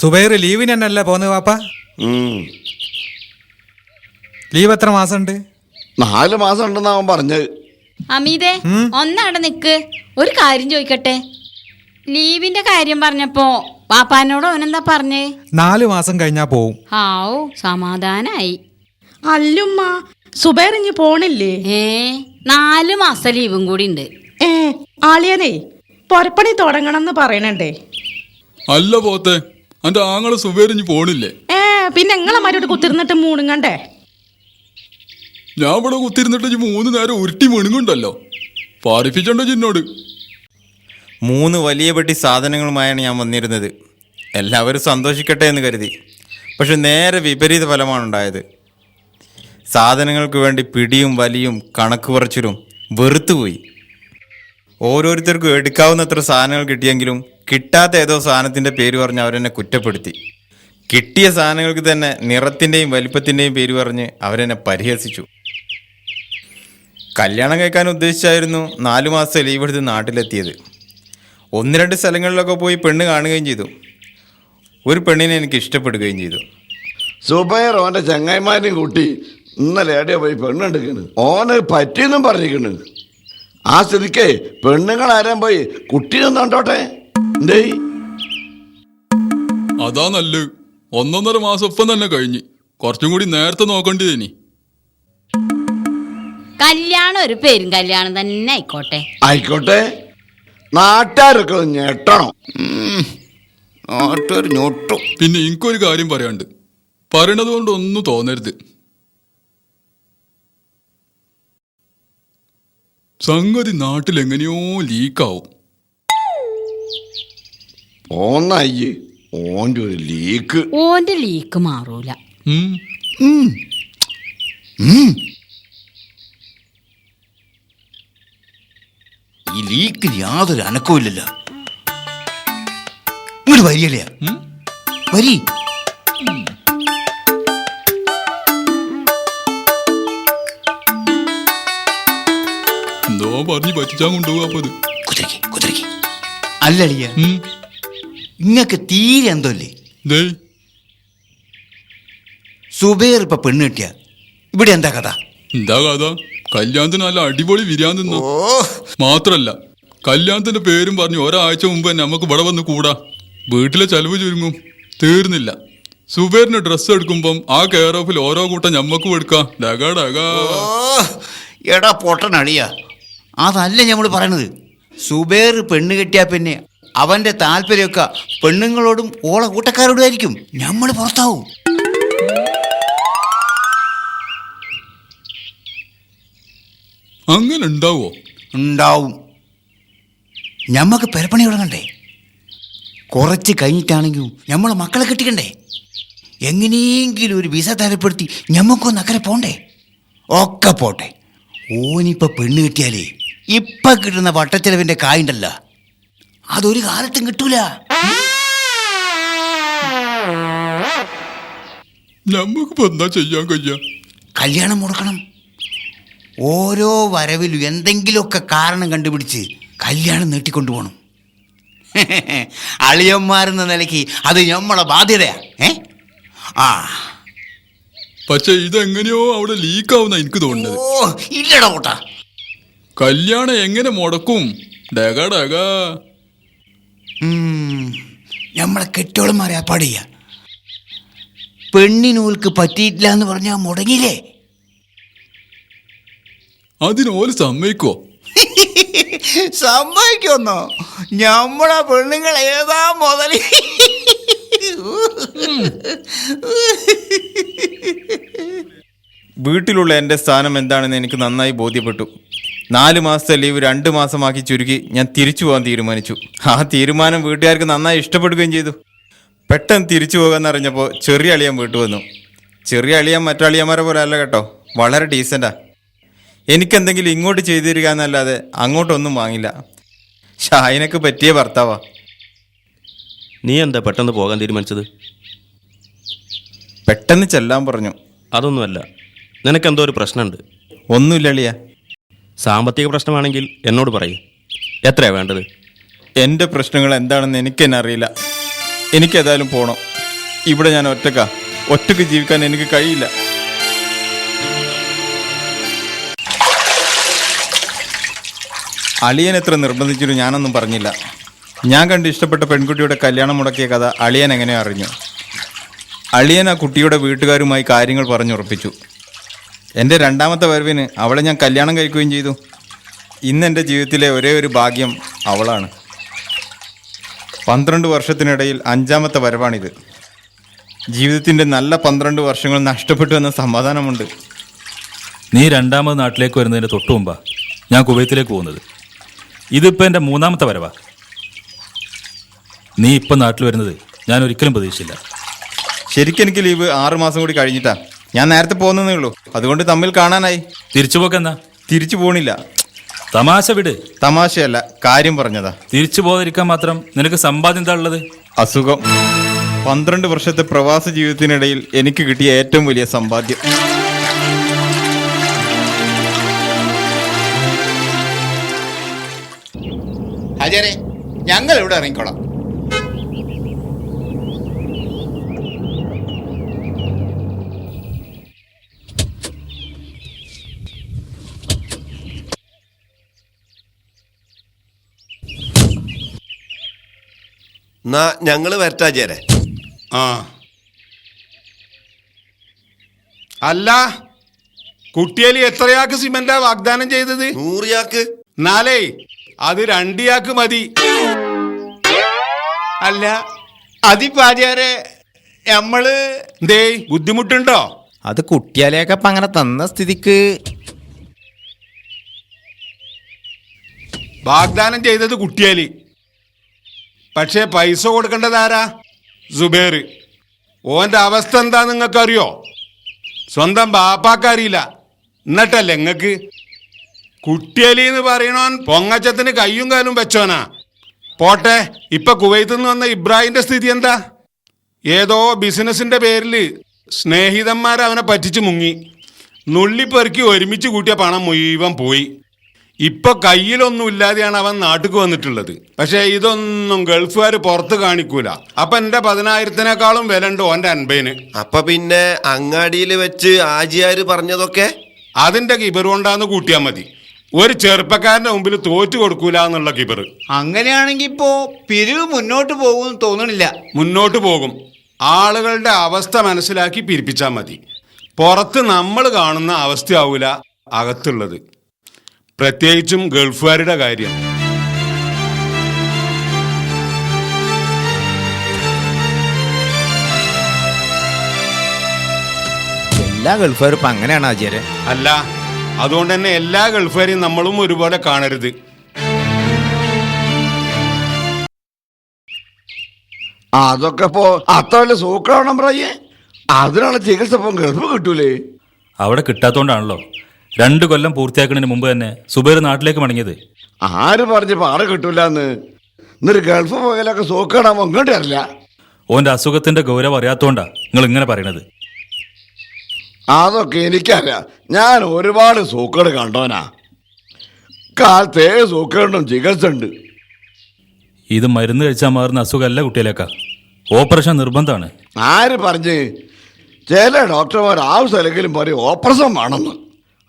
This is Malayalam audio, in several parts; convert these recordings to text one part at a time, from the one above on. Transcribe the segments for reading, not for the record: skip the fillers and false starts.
സുബൈർ ലീവിന് തന്നെയല്ലേ പോന്നത് വാപ്പ? ലീവ് എത്ര മാസം ഉണ്ട്? 4 മാസം ഉണ്ടെന്നാ അവൻ പറഞ്ഞത്. അമീതേ, ഒന്നവിടെ നിക്ക്, ഒരു കാര്യം ചോദിക്കട്ടെ. ലീവിന്റെ കാര്യം പറഞ്ഞപ്പോ പാപ്പാനോട് ഓനെന്താ പറഞ്ഞേ? 4 മാസം കഴിഞ്ഞാ പോവും. ഹാവൂ, സമാധാനായി. അല്ലുമ്മ, സുബൈർ ഇഞ്ഞ് പോണില്ലേ? 4 മാസം ലീവും കൂടി ഉണ്ട്. ആളിയനേ പൊരപ്പണി തുടങ്ങണമെന്ന് പറയണണ്ടേ. അല്ല പോത്തെ, എന്റെ ആങ്ങളെ സുബൈറിഞ്ഞ് പോണില്ലേ? പിന്നെ നിങ്ങളെ മരോട് കുത്തിരുന്നിട്ട് മൂണുങ്ങണ്ടേ? ഞാൻ ഇവിടെ കുത്തിരുന്നിട്ട് 3 നേരം ഉരുട്ടി മുണുങ്ങുണ്ടല്ലോ. പാറിപ്പിച്ചോണ്ടോ ചിന്നോട്? 3 വലിയ പെട്ടി സാധനങ്ങളുമായാണ് ഞാൻ വന്നിരുന്നത്. എല്ലാവരും സന്തോഷിക്കട്ടെ എന്ന് കരുതി. പക്ഷെ നേരെ വിപരീത ഫലമാണ് ഉണ്ടായത്. സാധനങ്ങൾക്ക് വേണ്ടി പിടിയും വലിയും കണക്ക് പറച്ചിലും വെറുത്തുപോയി. ഓരോരുത്തർക്കും എടുക്കാവുന്നത്ര സാധനങ്ങൾ കിട്ടിയെങ്കിലും കിട്ടാത്ത ഏതോ സാധനത്തിൻ്റെ പേര് പറഞ്ഞ് അവരെന്നെ കുറ്റപ്പെടുത്തി. കിട്ടിയ സാധനങ്ങൾക്ക് തന്നെ നിറത്തിൻ്റെയും വലിപ്പത്തിൻ്റെയും പേര് പറഞ്ഞ് അവരെന്നെ പരിഹസിച്ചു. കല്യാണം കഴിക്കാൻ ഉദ്ദേശിച്ചായിരുന്നു 4 മാസത്തെ ലീവ് എടുത്ത് നാട്ടിലെത്തിയത്. 1-2 സ്ഥലങ്ങളിലൊക്കെ പോയി പെണ്ണ് കാണുകയും ചെയ്തു. ഒരു പെണ്ണിനെ എനിക്ക് ഇഷ്ടപ്പെടുകയും ചെയ്തു. സുബൈർ ഓൻ്റെ ചങ്ങായിമാരെയും കൂട്ടി ഇന്നലെ എവിടെയോ പോയി പെണ്ണെടുക്കണ്. ഓന് പറ്റിയെന്നും പറഞ്ഞിരിക്കണ്. ആ സ്ഥിതിക്ക് പെണ്ണുങ്ങൾ ആരാൻ പോയി കുട്ടീനൊന്നും കണ്ടോട്ടെ. എന്തേ അതാ നല്ലത്. 1.5 മാസം ഒപ്പം തന്നെ കഴിഞ്ഞ്. കുറച്ചും കൂടി നേരത്തെ നോക്കേണ്ടതിനി. കല്യാണം ഒരു പേരും കല്യാണം തന്നെ ആയിക്കോട്ടെ. ആയിക്കോട്ടെ, നാട്ടുകാരൊക്കെ ഞെട്ടണം. പിന്നെ എനിക്കൊരു കാര്യം പറയാണ്ട്. പറയണത് കൊണ്ട് ഒന്നും തോന്നരുത്. സംഗതി നാട്ടിലെങ്ങനെയോ ലീക്കാവും. ഓന്നയ്യ് ഓൻ്റെ ഒരു ലീക്ക്. ഓന്റെ ലീക്ക് മാറൂല. ഈ ലീക്കിന് യാതൊരു അനക്കവും ഇല്ലല്ലോ. ഇങ്ങോട്ട് വരിയല്ലേ? വരി. എന്തോ പറഞ്ഞ് പറ്റിച്ചാൻ കൊണ്ടുപോകാപ്പത്. കുതിരക്ക് അല്ലളിയ, ഇങ്ങക്ക് തീരെ എന്തോല്ലേ? സുബൈർ ഇപ്പൊ പെണ്ണ് കിട്ടിയ ഇവിടെ എന്താ കഥ? എന്താ കഥ? കല്യാണത്തിന് നല്ല അടിപൊളി വിരിയാൻ തിന്നു. മാത്രല്ല കല്യാണത്തിന്റെ പേരും പറഞ്ഞ് ഒരാഴ്ച മുമ്പ് തന്നെ നമുക്ക് ഇവിടെ വന്ന് കൂടാ. വീട്ടിലെ ചെലവ് ചുരുങ്ങും. തീർന്നില്ല. സുബൈറിന് ഡ്രസ്സ് എടുക്കുമ്പം ആ കെയർ ഓഫിൽ ഓരോ കൂട്ടം ഞമ്മക്കും എടുക്കാം. എടാ പൊട്ടനളിയ, അതല്ല ഞമ്മള് പറയണത്. സുബൈർ പെണ്ണ് കെട്ടിയാ പിന്നെ അവന്റെ താല്പര്യമൊക്കെ പെണ്ണുങ്ങളോടും ഓളെ കൂട്ടക്കാരോടും ആയിരിക്കും. ഞമ്മള് പുറത്താവും. അങ്ങനെ ഉണ്ടാവോ? ഉണ്ടാവും. ഞമ്മക്ക് പെരപ്പണി തുടങ്ങണ്ടേ? കുറച്ച് കഴിഞ്ഞിട്ടാണെങ്കിലും ഞമ്മളെ മക്കളെ കെട്ടിക്കണ്ടേ? എങ്ങനെയെങ്കിലും ഒരു വിസ തരപ്പെടുത്തി ഞമ്മക്കൊന്ന് അക്കരെ പോണ്ടേ? ഒക്കെ പോട്ടെ. ഓനിപ്പോ പെണ്ണ് കിട്ടിയാലേ ഇപ്പൊ കിട്ടുന്ന വട്ടച്ചെലവിന്റെ കായുണ്ടല്ല, അതൊരു കാലത്തും കിട്ടൂല. ഞമ്മക്കിപ്പോ എന്താ ചെയ്യാൻ കഴിയ? കല്യാണം മുടക്കണം. ഓരോ വരവിലും എന്തെങ്കിലുമൊക്കെ കാരണം കണ്ടുപിടിച്ച് കല്യാണം നീട്ടിക്കൊണ്ടുപോകണം. അളിയന്മാരെന്ന നിലയ്ക്ക് അത് നമ്മളെ ബാധ്യതയാ. പക്ഷെ ഇതെങ്ങനെയോ അവിടെ ലീക്കാവുന്ന എനിക്ക് തോന്നുന്നത്. ഇല്ലടാ കൂട്ടാ. കല്യാണം എങ്ങനെ മുടക്കും? നമ്മളെ കെട്ടോളന്മാരെ അപ്പാട് ചെയ്യാ. പെണ്ണിനൂൽക്ക് പറ്റിയിട്ടില്ല എന്ന് പറഞ്ഞാൽ മുടങ്ങിയില്ലേ? അതിനോല് സമ്മതിക്കോ? സമ്മതിക്കൊന്നോ? നമ്മളെ പെണ്ണുങ്ങൾ ഏതാ മുതൽ? വീട്ടിലുള്ള എൻ്റെ സ്ഥാനം എന്താണെന്ന് എനിക്ക് നന്നായി ബോധ്യപ്പെട്ടു. 4 മാസത്തെ ലീവ് 2 മാസമാക്കി ചുരുക്കി ഞാൻ തിരിച്ചു പോകാൻ തീരുമാനിച്ചു. ആ തീരുമാനം വീട്ടുകാർക്ക് നന്നായി ഇഷ്ടപ്പെടുകയും ചെയ്തു. പെട്ടെന്ന് തിരിച്ചു പോകാമെന്നറിഞ്ഞപ്പോൾ ചെറിയ അളിയൻ വീട്ടു വന്നു. ചെറിയ അളിയൻ മറ്റളിയന്മാരെ പോലെ അല്ല കേട്ടോ, വളരെ ഡീസൻ്റാ. എനിക്കെന്തെങ്കിലും ഇങ്ങോട്ട് ചെയ്തു തരിക എന്നല്ലാതെ അങ്ങോട്ടൊന്നും വാങ്ങില്ല. ഷാഹിനക്ക് പറ്റിയ ഭർത്താവാ. നീ എന്താ പെട്ടെന്ന് പോകാൻ തീരുമാനിച്ചത്? പെട്ടെന്ന് ചെല്ലാൻ പറഞ്ഞു. അതൊന്നുമല്ല, നിനക്കെന്തോ ഒരു പ്രശ്നമുണ്ട്. ഒന്നുമില്ല അളിയ. സാമ്പത്തിക പ്രശ്നമാണെങ്കിൽ എന്നോട് പറയൂ. എത്രയാണ് വേണ്ടത്? എൻ്റെ പ്രശ്നങ്ങൾ എന്താണെന്ന് എനിക്ക് തന്നെ അറിയില്ല. എനിക്കേതായാലും പോകണം. ഇവിടെ ഞാൻ ഒറ്റക്ക് ജീവിക്കാൻ എനിക്ക് കഴിയില്ല. അളിയൻ എത്ര നിർബന്ധിച്ചിട്ട് ഞാനൊന്നും പറഞ്ഞില്ല. ഞാൻ കണ്ട് ഇഷ്ടപ്പെട്ട പെൺകുട്ടിയുടെ കല്യാണം മുടക്കിയ കഥ അളിയൻ എങ്ങനെ അറിഞ്ഞു? അളിയൻ ആ കുട്ടിയുടെ വീട്ടുകാരുമായി കാര്യങ്ങൾ പറഞ്ഞുറപ്പിച്ചു. എൻ്റെ രണ്ടാമത്തെ വരവിന് അവളെ ഞാൻ കല്യാണം കഴിക്കുകയും ചെയ്തു. ഇന്ന് എൻ്റെ ജീവിതത്തിലെ ഒരേ ഒരു ഭാഗ്യം അവളാണ്. 12 വർഷത്തിനിടയിൽ 5ാമത്തെ വരവാണിത്. ജീവിതത്തിൻ്റെ നല്ല 12 വർഷങ്ങൾ നഷ്ടപ്പെട്ടു എന്ന സമാധാനമുണ്ട്. നീ രണ്ടാമത് നാട്ടിലേക്ക് വരുന്നതിൻ്റെ തൊട്ടു മുമ്പാ ഞാൻ കുവൈത്തിലേക്ക് പോകുന്നത്. ഇതിപ്പോൾ എൻ്റെ 3ാമത്തെ വരവാ. നീ ഇപ്പം നാട്ടിൽ വരുന്നത് ഞാൻ ഒരിക്കലും പ്രതീക്ഷിച്ചില്ല. ശരിക്കും എനിക്ക് ലീവ് 6 മാസം കൂടി കഴിഞ്ഞിട്ടാ. ഞാൻ നേരത്തെ പോകുന്നതേ ഉള്ളൂ. അതുകൊണ്ട് തമ്മിൽ കാണാനായി. തിരിച്ചു പോക്കെന്നാ? തിരിച്ചു പോണില്ല. തമാശ വിട്. തമാശയല്ല, കാര്യം പറഞ്ഞതാ. തിരിച്ചു പോകാതിരിക്കാൻ മാത്രം നിനക്ക് സമ്പാദ്യം എന്താ ഉള്ളത്? അസുഖം. 12 വർഷത്തെ പ്രവാസ ജീവിതത്തിനിടയിൽ എനിക്ക് കിട്ടിയ ഏറ്റവും വലിയ സമ്പാദ്യം. ഹാജരെ, ഞങ്ങൾ ഇവിടെ ഇറങ്ങിക്കോളാം. എന്നാ ഞങ്ങള് വരട്ടാചേരെ. ആ അല്ല, കുട്ടിയേലി എത്രയാക്ക് സിമെന്റാ വാഗ്ദാനം ചെയ്തത്? 100 ചാക്ക്. എന്നാലേ അത് 2 ചാക്ക് മതി. അല്ല, അതിപ്പാചാരെ നമ്മള് എന്തേ ബുദ്ധിമുട്ടുണ്ടോ? അത് കുട്ടിയാലേക്കപ്പം അങ്ങനെ തന്ന സ്ഥിതിക്ക് വാഗ്ദാനം ചെയ്തത് കുട്ടിയേലി, പക്ഷേ പൈസ കൊടുക്കേണ്ടത് ആരാ? സുബേർ. ഓന്റെ അവസ്ഥ എന്താ നിങ്ങൾക്കറിയോ? സ്വന്തം ബാപ്പാക്കറിയില്ല, എന്നിട്ടല്ലേ നിങ്ങക്ക്? കുട്ടിയേലി എന്ന് പറയണോൻ പൊങ്ങച്ചത്തിന് കയ്യും കാലും വെച്ചോനാ. പോട്ടെ, ഇപ്പൊ കുവൈത്തിൽ നിന്ന് വന്ന ഇബ്രാഹിമിന്റെ സ്ഥിതി എന്താ? ഏതോ ബിസിനസിന്റെ പേരിൽ സ്നേഹിതന്മാർ അവനെ പറ്റിച്ച് മുങ്ങി. നുള്ളിപ്പെറുക്കി ഒരുമിച്ച് കൂട്ടിയ പണം മുഴുവൻ പോയി. ഇപ്പൊ കയ്യിലൊന്നും ഇല്ലാതെയാണ് അവൻ നാട്ടിക്ക് വന്നിട്ടുള്ളത്. പക്ഷെ ഇതൊന്നും ഗൾഫുകാർ പുറത്ത് കാണിക്കൂല. അപ്പൊ എന്റെ 10,000-നേക്കാളും വില ഉണ്ട് ഓന്റെ 50-ന്. അപ്പൊ പിന്നെ അങ്ങാടിയിൽ വെച്ച് ആജിയാര് പറഞ്ഞതൊക്കെ അതിന്റെ കിബർ കൊണ്ടാന്ന് കൂട്ടിയാൽ മതി. ഒരു ചെറുപ്പക്കാരന്റെ മുമ്പിൽ തോറ്റു കൊടുക്കൂല എന്നുള്ള കിബർ. അങ്ങനെയാണെങ്കി ഇപ്പോ പിരിവ് മുന്നോട്ട് പോകും തോന്നണില്ല. മുന്നോട്ട് പോകും. ആളുകളുടെ അവസ്ഥ മനസ്സിലാക്കി പിരിപ്പിച്ചാൽ മതി. പുറത്ത് നമ്മൾ കാണുന്ന അവസ്ഥയാവൂല അകത്തുള്ളത്, പ്രത്യേകിച്ചും ഗൾഫുകാരുടെ കാര്യം. എല്ലാ ഗൾഫുകാരും ഇപ്പം അങ്ങനെയാണ് ആചാര്യ. അല്ല, അതുകൊണ്ട് തന്നെ എല്ലാ ഗൾഫുകാരെയും നമ്മളും ഒരുപോലെ കാണരുത്. അതൊക്കെ ഇപ്പോ അത്ര വലിയ സൂക്കറാവണം പറയേ. അതിനുള്ള ചികിത്സ ഇപ്പം ഗൾഫ് കിട്ടൂലേ? അവിടെ കിട്ടാത്തോണ്ടാണല്ലോ 2 കൊല്ലം പൂർത്തിയാക്കുന്നതിന് മുമ്പ് തന്നെ സുബൈർ നാട്ടിലേക്ക് മടങ്ങിയത്. ആര് പറഞ്ഞപ്പോ ആടെ കിട്ടൂലെന്ന്? എന്നിട്ട് ഗൾഫ് പോയാലൊക്കെ സൂക്കറാവുമ്പോ ഇങ്ങോട്ട് അറിയില്ല. ഓൻ്റെ അസുഖത്തിന്റെ ഗൗരവം അറിയാത്തോണ്ടാ നിങ്ങൾ ഇങ്ങനെ പറയണത്. അതൊക്കെ എനിക്കറിയാം. ഞാൻ ഒരുപാട് സൂക്കേട് കണ്ടോനാ. കാലത്തേ സൂക്കേടും ചികിത്സ ഉണ്ട്. ഇത് മരുന്ന് കഴിച്ചാൽ മാറുന്ന അസുഖമല്ല കുട്ടിയിലേക്കാ. ഓപ്പറേഷൻ നിർബന്ധമാണ്. ആര് പറഞ്ഞ്? ചില ഡോക്ടർമാർ ആവശ്യമില്ലെങ്കിലും പറയും ഓപ്പറേഷൻ വേണമെന്ന്.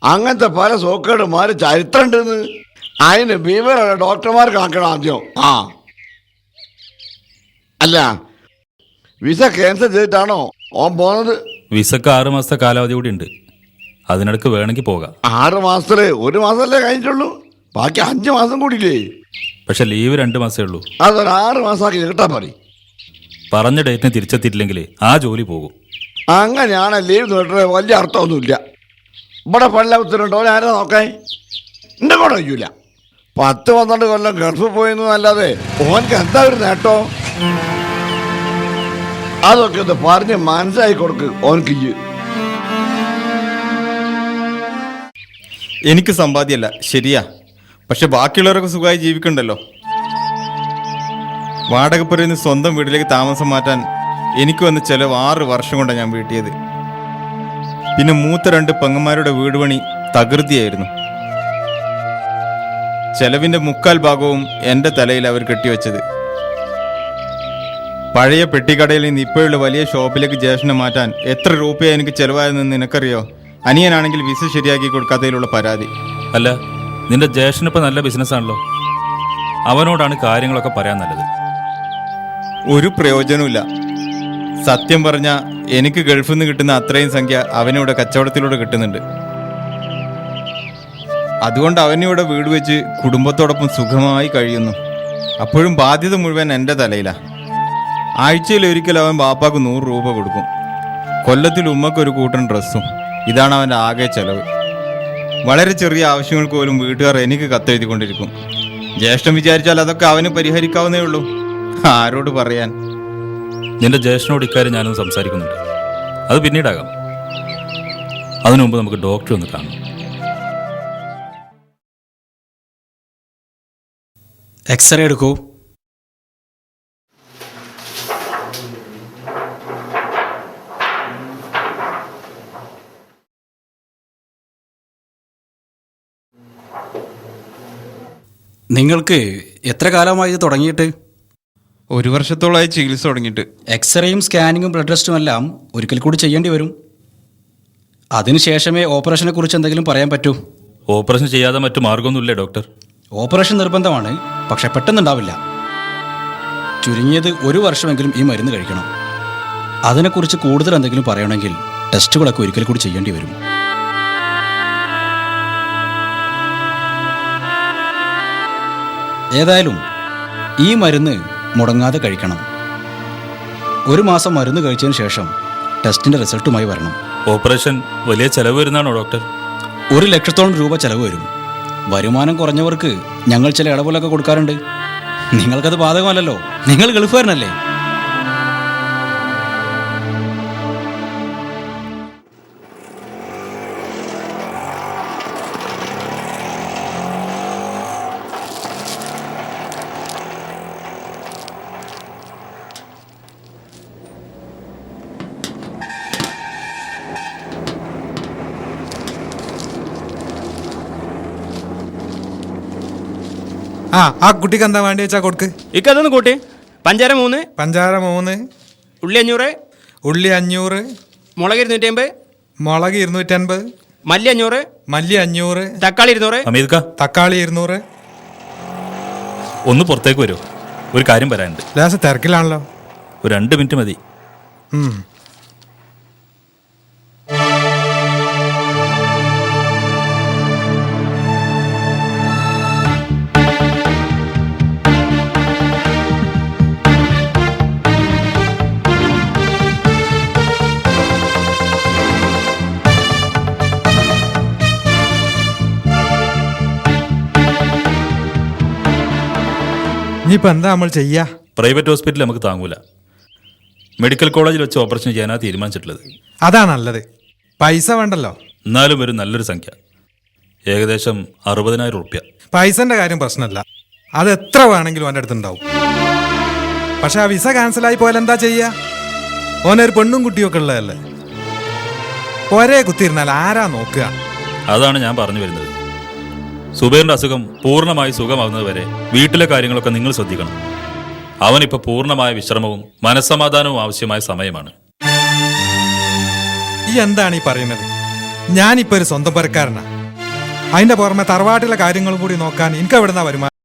അങ്ങനത്തെ പല സൂക്കേടുമാര് ചരിത്രം ഉണ്ടെന്ന്. അതിന് വിവരമുള്ള ഡോക്ടർമാർ കാണിക്കണം ആദ്യം. അല്ല, വിസ ക്യാൻസൽ ചെയ്തിട്ടാണോ ഓൻ പോകുന്നത്? വിസക്ക് 6 മാസത്തെ കാലാവധി കൂടി ഉണ്ട്. അതിനിടക്ക് വേണമെങ്കിൽ പോകാം. 6 മാസത്തില് 1 മാസമല്ലേ കഴിഞ്ഞിട്ടുള്ളൂ. ബാക്കി 5 മാസം കൂടിയില്ലേ? പക്ഷെ ലീവ് 2 മാസമേ ഉള്ളൂ. അതൊരു 6 മാസമാക്കി കിട്ടാൻ പറയും. പറഞ്ഞ ഡേറ്റിന് തിരിച്ചെത്തിയിട്ടില്ലെങ്കിൽ ആ ജോലി പോകും. അങ്ങനെയാണ് ലീവ് നീട്ടുന്നത്. വലിയ അർത്ഥമൊന്നുമില്ല. ഇവിടെ പള്ളത്തിനുണ്ടോ ആരാ നോക്കാൻ? എന്റെ കൂടെ വയ്ക്കൂല. 10-12 കൊല്ലം ഗൾഫിൽ പോയെന്നല്ലാതെ ഓനക്ക് എന്താ ഒരു നേട്ടോ? അതൊക്കെ ഒന്ന് പറഞ്ഞ് മനസ്സിലാക്കി കൊടുക്ക് ഓനക്ക്. എനിക്ക് സമ്പാദ്യമല്ല, ശരിയാ. പക്ഷെ ബാക്കിയുള്ളവരൊക്കെ സുഖമായി ജീവിക്കണ്ടല്ലോ. വാടകപ്പുരയിൽ നിന്ന് സ്വന്തം വീട്ടിലേക്ക് താമസം മാറ്റാൻ എനിക്ക് വന്ന ചെലവ് 6 വർഷം കൊണ്ടാണ് ഞാൻ വീട്ടിയത്. പിന്നെ മൂത്ത 2 പെങ്ങന്മാരുടെ വീട് പണി തകൃതിയായിരുന്നു. ചെലവിൻ്റെ 3/4 ഭാഗവും എൻ്റെ തലയിൽ അവർ കെട്ടിവെച്ചത്. പഴയ പെട്ടിക്കടയിൽ നിന്ന് ഇപ്പോഴുള്ള വലിയ ഷോപ്പിലേക്ക് ജ്യേഷ്ഠനെ മാറ്റാൻ എത്ര രൂപയാണ് എനിക്ക് ചെലവായതെന്ന് നിനക്കറിയോ? അനിയനാണെങ്കിൽ വിസ ശരിയാക്കി കൊടുക്കാത്തതിലുള്ള പരാതി. അല്ല, നിന്റെ ജ്യേഷ്ഠനിപ്പോൾ നല്ല ബിസിനസ്സാണല്ലോ, അവനോടാണ് കാര്യങ്ങളൊക്കെ പറയാൻ നല്ലത്. ഒരു പ്രയോജനമില്ല. സത്യം പറഞ്ഞ എനിക്ക് ഗൾഫിൽ നിന്ന് കിട്ടുന്ന അത്രയും സംഖ്യ അവനിവിടെ കച്ചവടത്തിലൂടെ കിട്ടുന്നുണ്ട്. അതുകൊണ്ട് അവനിവിടെ വീട് വെച്ച് കുടുംബത്തോടൊപ്പം സുഖമായി കഴിയുന്നു. അപ്പോഴും ബാധ്യത മുഴുവൻ എൻ്റെ തലയിലാണ്. ആഴ്ചയിൽ ഒരിക്കൽ അവൻ ബാപ്പാക്ക് 100 രൂപ കൊടുക്കും. കൊല്ലത്തിൽ ഉമ്മക്കൊരു കൂട്ടൻ ഡ്രസ്സും. ഇതാണ് അവൻ്റെ ആകെ ചെലവ്. വളരെ ചെറിയ ആവശ്യങ്ങൾക്ക് പോലും വീട്ടുകാർ എനിക്ക് കത്തെഴുതിക്കൊണ്ടിരിക്കും. ജ്യേഷ്ഠൻ വിചാരിച്ചാൽ അതൊക്കെ അവന് പരിഹരിക്കാവുന്നേ ഉള്ളൂ. ആരോട് പറയാൻ? നിന്റെ ജ്യേഷ്ഠനോട് ഇക്കാര്യം ഞാനൊന്ന് സംസാരിക്കുന്നുണ്ട്. അത് പിന്നീടാകാം. അതിനു മുമ്പ് നമുക്ക് ഡോക്ടറെ ഒന്ന് കാണാം. എക്സ്റേ എടുക്കൂ. നിങ്ങൾക്ക് എത്ര കാലമായി ഇത് തുടങ്ങിയിട്ട്? 1 വർഷത്തോളമായി ചികിത്സ തുടങ്ങിയിട്ട്. എക്സ്റേയും സ്കാനിങ്ങും ബ്ലഡ് ടെസ്റ്റും എല്ലാം ഒരിക്കൽ കൂടി ചെയ്യേണ്ടി വരും. അതിനുശേഷമേ ഓപ്പറേഷനെ കുറിച്ച് എന്തെങ്കിലും പറയാൻ പറ്റൂ. ഓപ്പറേഷൻ ചെയ്യാതെ മറ്റു മാർഗമൊന്നുമില്ലേ ഡോക്ടർ? ഓപ്പറേഷൻ നിർബന്ധമാണ്, പക്ഷെ പെട്ടെന്നുണ്ടാവില്ല. ചുരുങ്ങിയത് 1 വർഷമെങ്കിലും ഈ മരുന്ന് കഴിക്കണം. അതിനെക്കുറിച്ച് കൂടുതൽ എന്തെങ്കിലും പറയണമെങ്കിൽ ടെസ്റ്റുകളൊക്കെ ഒരിക്കൽ കൂടി ചെയ്യേണ്ടി വരും. ഏതായാലും ഈ മരുന്ന് മുടങ്ങാതെ കഴിക്കണം. 1 മാസം മരുന്ന് കഴിച്ചതിന് ശേഷം ടെസ്റ്റിൻ്റെ റിസൾട്ടുമായി വരണം. ഓപ്പറേഷൻ വലിയ ചെലവ് വരുന്നതാണോ ഡോക്ടർ? 1 ലക്ഷത്തോളം രൂപ ചെലവ് വരും. വരുമാനം കുറഞ്ഞവർക്ക് ഞങ്ങൾ ചില ഇളവുകളൊക്കെ കൊടുക്കാറുണ്ട്. നിങ്ങൾക്കത് ബാധകമല്ലല്ലോ, നിങ്ങൾ ഗൾഫുകാരനല്ലേ? ആ കുട്ടിക്ക് എന്താ വേണ്ടി വെച്ചാ കൊടുക്ക്. ഇക്കതൊന്ന് കൂട്ടി. പഞ്ചാര 3, പഞ്ചാര 3, ഉള്ളി 500, ഉള്ളി 500, മുളക് 250, മുളക് 250, മല്ലി 500, മല്ലി 500, തക്കാളി 200. അമീദ്ക്ക, തക്കാളി 200. ഒന്ന് പുറത്തേക്ക് വരുമോ? ഒരു കാര്യം പറയാനുണ്ട്. ലേശം തിരക്കിലാണല്ലോ. ഒരു 2 മിനിറ്റ് മതി. ഇനിയിപ്പോൾ എന്താ നമ്മൾ ചെയ്യാ? പ്രൈവറ്റ് ഹോസ്പിറ്റലിൽ നമുക്ക് താങ്ങൂല. മെഡിക്കൽ കോളേജിൽ വെച്ച് ഓപ്പറേഷൻ ചെയ്യാനാണ് തീരുമാനിച്ചിട്ടുള്ളത്. അതാ നല്ലത്. പൈസ വേണ്ടല്ലോ. എന്നാലും ഒരു നല്ലൊരു സംഖ്യ, ഏകദേശം 60,000 റുപ്യ. പൈസന്റെ കാര്യം പ്രശ്നമല്ല, അത് എത്ര വേണമെങ്കിലും അവൻ്റെ അടുത്തുണ്ടാവും. പക്ഷെ ആ വിസ ക്യാൻസലായി പോയാൽ എന്താ ചെയ്യുക? ഓനൊരു പെണ്ണും കുട്ടിയൊക്കെ ഉള്ളതല്ലേ. ഒരേ കുത്തിയിരുന്നാൽ ആരാ നോക്കുക? അതാണ് ഞാൻ പറഞ്ഞു വരുന്നത്. സുബൈറിന്റെ അസുഖം പൂർണ്ണമായി സുഖമാകുന്നത് വരെ വീട്ടിലെ കാര്യങ്ങളൊക്കെ നിങ്ങൾ ശ്രദ്ധിക്കണം. അവനിപ്പോൾ പൂർണ്ണമായ വിശ്രമവും മനസ്സമാധാനവും ആവശ്യമായ സമയമാണ്. ഈ എന്താണ് ഈ പറയുന്നത്? ഞാനിപ്പോൾ ഒരു സ്വന്തം പരക്കാരനാ. അതിന്റെ പുറമെ തറവാട്ടിലെ കാര്യങ്ങളും കൂടി നോക്കാൻ എനിക്ക് എവിടുന്നാ വരുമാനം?